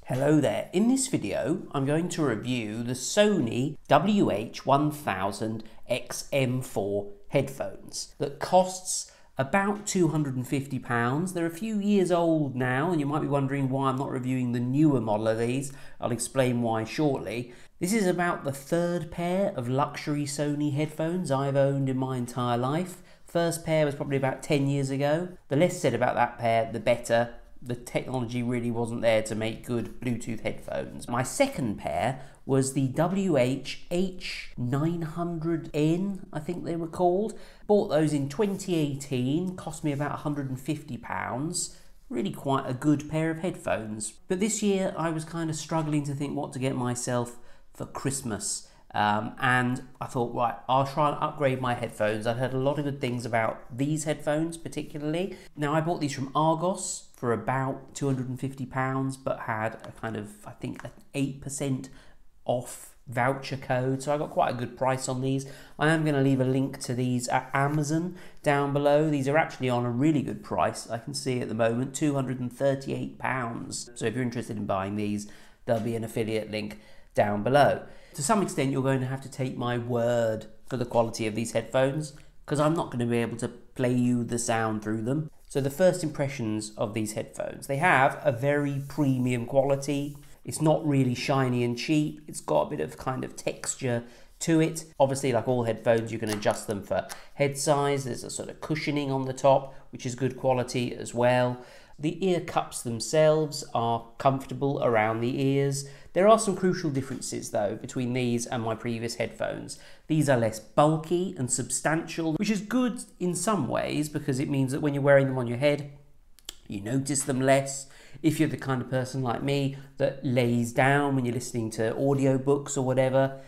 Hello there. In this video, I'm going to review the Sony WH-1000XM4 headphones that costs about £250. They're a few years old now, and you might be wondering why I'm not reviewing the newer model of these. I'll explain why shortly. This is about the third pair of luxury Sony headphones I've owned in my entire life. First pair was probably about 10 years ago. The less said about that pair, the better. The technology really wasn't there to make good Bluetooth headphones. My second pair was the WH-1000N, I think they were called. Bought those in 2018, cost me about £150. Really quite a good pair of headphones. But this year I was kind of struggling to think what to get myself for Christmas. And I thought, right, I'll try and upgrade my headphones. I'd heard a lot of good things about these headphones particularly. Now, I bought these from Argos for about £250, but had a kind of, I think, an 8% off voucher code. So I got quite a good price on these. I am going to leave a link to these at Amazon down below. These are actually on a really good price. I can see at the moment, £238. So if you're interested in buying these, there'll be an affiliate link down below. To some extent, you're going to have to take my word for the quality of these headphones, because I'm not going to be able to play you the sound through them. So the first impressions of these headphones, they have a very premium quality. It's not really shiny and cheap. It's got a bit of kind of texture to it. Obviously, like all headphones, you can adjust them for head size. There's a sort of cushioning on the top, which is good quality as well. The ear cups themselves are comfortable around the ears. There are some crucial differences though between these and my previous headphones. These are less bulky and substantial, which is good in some ways because it means that when you're wearing them on your head, you notice them less. If you're the kind of person like me that lays down when you're listening to audiobooks or whatever,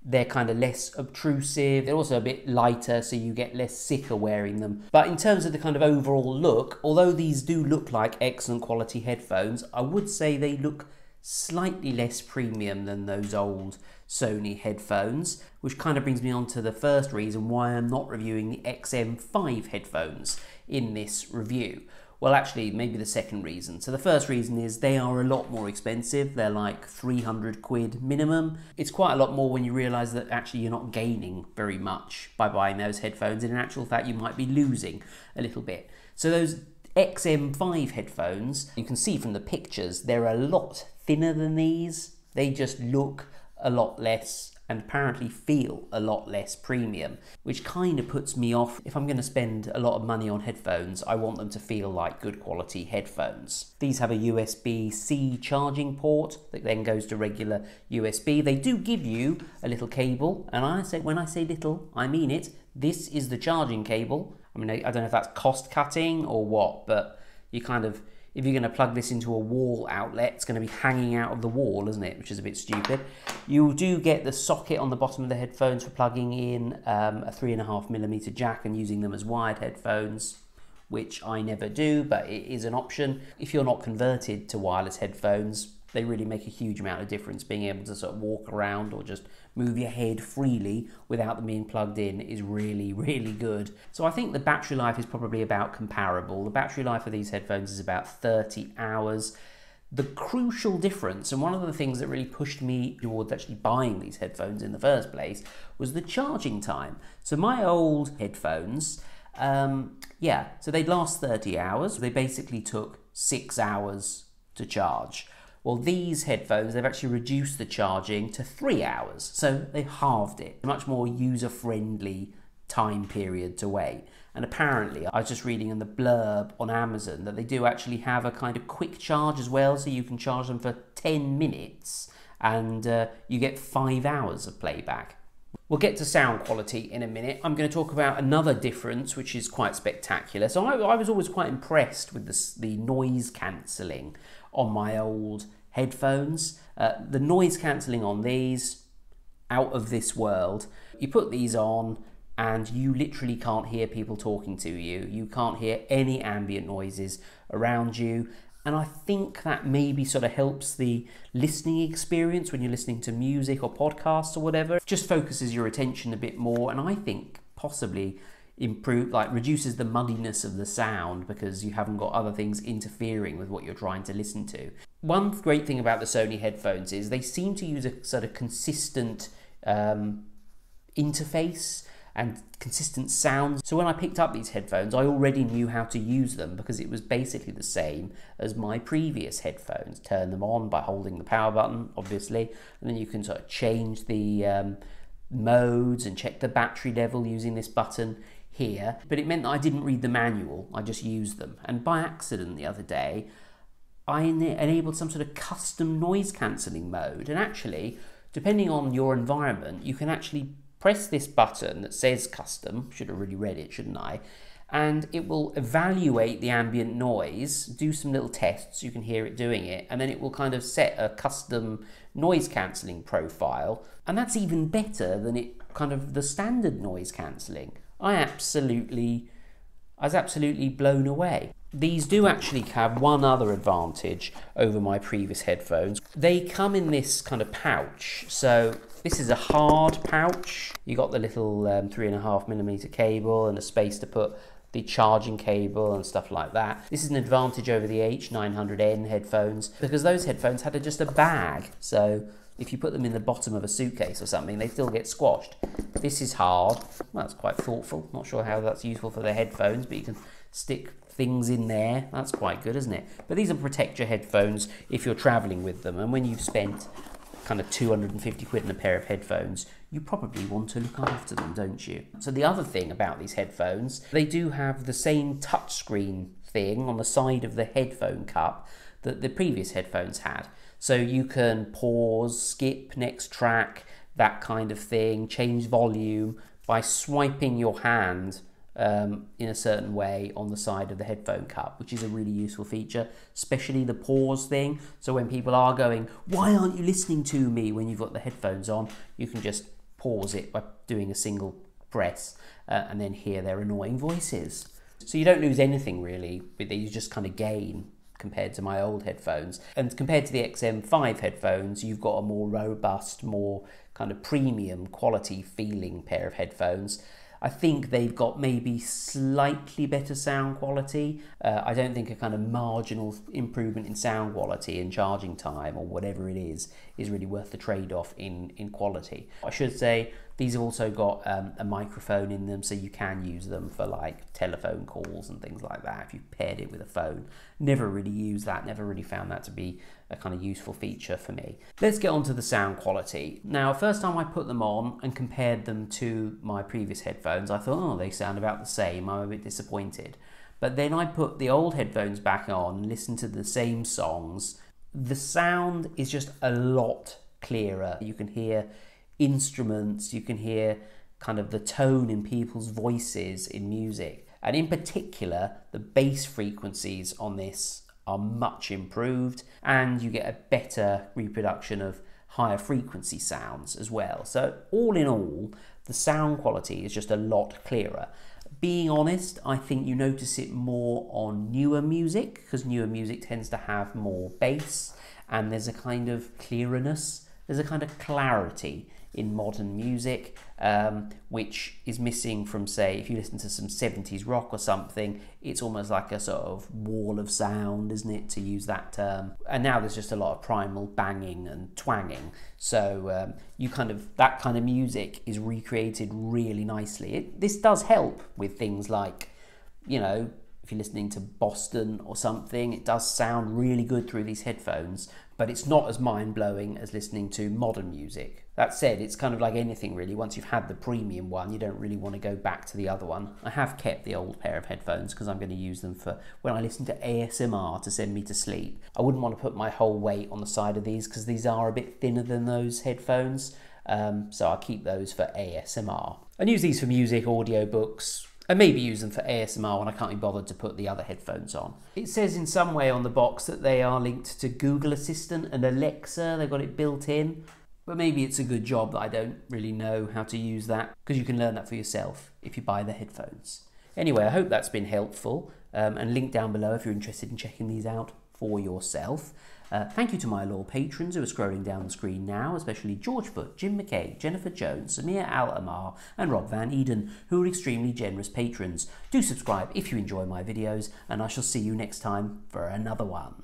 they're kind of less obtrusive. They're also a bit lighter, so you get less sicker wearing them. But in terms of the kind of overall look, although these do look like excellent quality headphones, I would say they look slightly less premium than those old Sony headphones, which kind of brings me on to the first reason why I'm not reviewing the XM5 headphones in this review. Well, actually, maybe the second reason. So the first reason is they are a lot more expensive. They're like 300 quid minimum. It's quite a lot more when you realise that actually you're not gaining very much by buying those headphones. In actual fact, you might be losing a little bit. So those XM5 headphones, you can see from the pictures, they're a lot thinner than these. They just look a lot less and apparently feel a lot less premium, which kind of puts me off. If I'm going to spend a lot of money on headphones, I want them to feel like good quality headphones. These have a USB-C charging port that then goes to regular USB. They do give you a little cable, and when I say little, I mean it. This is the charging cable. I mean, I don't know if that's cost cutting or what, but you kind of, if you're going to plug this into a wall outlet, it's going to be hanging out of the wall, isn't it? Which is a bit stupid. You do get the socket on the bottom of the headphones for plugging in a 3.5mm jack and using them as wired headphones, which I never do, but it is an option. If you're not converted to wireless headphones, they really make a huge amount of difference. Being able to sort of walk around or just move your head freely without them being plugged in is really, really good. So I think the battery life is probably about comparable. The battery life of these headphones is about 30 hours. The crucial difference, and one of the things that really pushed me towards actually buying these headphones in the first place, was the charging time. So my old headphones, so they'd last 30 hours. They basically took 6 hours to charge. Well, these headphones, they've actually reduced the charging to 3 hours. So they've halved it. A much more user-friendly time period to wait. And apparently, I was just reading in the blurb on Amazon that they do actually have a kind of quick charge as well. So you can charge them for 10 minutes and you get 5 hours of playback. We'll get to sound quality in a minute. I'm going to talk about another difference, which is quite spectacular. So I was always quite impressed with the noise cancelling on my old headphones. The noise cancelling on these, out of this world. You put these on and you literally can't hear people talking to you. You can't hear any ambient noises around you. And I think that maybe sort of helps the listening experience when you're listening to music or podcasts or whatever. It just focuses your attention a bit more, and I think possibly reduces the muddiness of the sound because you haven't got other things interfering with what you're trying to listen to. One great thing about the Sony headphones is they seem to use a sort of consistent interface and consistent sounds. So when I picked up these headphones, I already knew how to use them because it was basically the same as my previous headphones. Turn them on by holding the power button, obviously, and then you can sort of change the modes and check the battery level using this button here. But it meant that I didn't read the manual, I just used them. And by accident the other day, I enabled some sort of custom noise cancelling mode. And actually, depending on your environment, you can actually press this button that says custom, should have really read it, shouldn't I? And it will evaluate the ambient noise, do some little tests, you can hear it doing it, and then it will kind of set a custom noise cancelling profile. And that's even better than the standard noise cancelling. I was absolutely blown away. These do actually have one other advantage over my previous headphones. They come in this kind of pouch. So this is a hard pouch. You got the little 3.5mm cable and a space to put the charging cable and stuff like that. This is an advantage over the WH-900N headphones because those headphones had just a bag. So if you put them in the bottom of a suitcase or something, they still get squashed. This is hard. Well, that's quite thoughtful. Not sure how that's useful for the headphones, but you can stick things in there. That's quite good, isn't it? But these will protect your headphones if you're traveling with them. And when you've spent kind of 250 quid on a pair of headphones, you probably want to look after them, don't you? So the other thing about these headphones, they do have the same touchscreen thing on the side of the headphone cup that the previous headphones had. So you can pause, skip, next track, that kind of thing, change volume by swiping your hand in a certain way on the side of the headphone cup, which is a really useful feature, especially the pause thing. So when people are going, why aren't you listening to me when you've got the headphones on, you can just pause it by doing a single press and then hear their annoying voices. So you don't lose anything really, but you just kind of gain compared to my old headphones. And compared to the XM5 headphones, you've got a more robust, more kind of premium quality feeling pair of headphones. I think they've got maybe slightly better sound quality. I don't think a kind of marginal improvement in sound quality and charging time or whatever it is really worth the trade-off in quality. I should say these have also got a microphone in them, so you can use them for like telephone calls and things like that if you paired it with a phone. Never really used that, never really found that to be a kind of useful feature for me. Let's get on to the sound quality. Now, first time I put them on and compared them to my previous headphones, I thought, oh, they sound about the same. I'm a bit disappointed. But then I put the old headphones back on and listened to the same songs. The sound is just a lot clearer. You can hear instruments, you can hear kind of the tone in people's voices in music. And in particular, the bass frequencies on this are much improved, and you get a better reproduction of higher frequency sounds as well. So all in all, the sound quality is just a lot clearer. Being honest, I think you notice it more on newer music, because newer music tends to have more bass, and there's a kind of clearness, there's a kind of clarity in modern music, which is missing from, say, if you listen to some 70s rock or something, it's almost like a sort of wall of sound, isn't it, to use that term. And now there's just a lot of primal banging and twanging. So that kind of music is recreated really nicely. This does help with things like, you know, if you're listening to Boston or something, it does sound really good through these headphones, but it's not as mind-blowing as listening to modern music. That said, it's kind of like anything really. Once you've had the premium one, you don't really want to go back to the other one. I have kept the old pair of headphones because I'm going to use them for when I listen to ASMR to send me to sleep. I wouldn't want to put my whole weight on the side of these because these are a bit thinner than those headphones. So I'll keep those for ASMR. And use these for music, audiobooks, and maybe use them for ASMR when I can't be bothered to put the other headphones on. It says in some way on the box that they are linked to Google Assistant and Alexa. They've got it built in. But maybe it's a good job that I don't really know how to use that, because you can learn that for yourself if you buy the headphones. Anyway, I hope that's been helpful, and link down below if you're interested in checking these out for yourself. Thank you to my loyal patrons who are scrolling down the screen now, especially George Foot, Jim McKay, Jennifer Jones, Samir Al-Amar and Rob Van Eden, who are extremely generous patrons. Do subscribe if you enjoy my videos, and I shall see you next time for another one.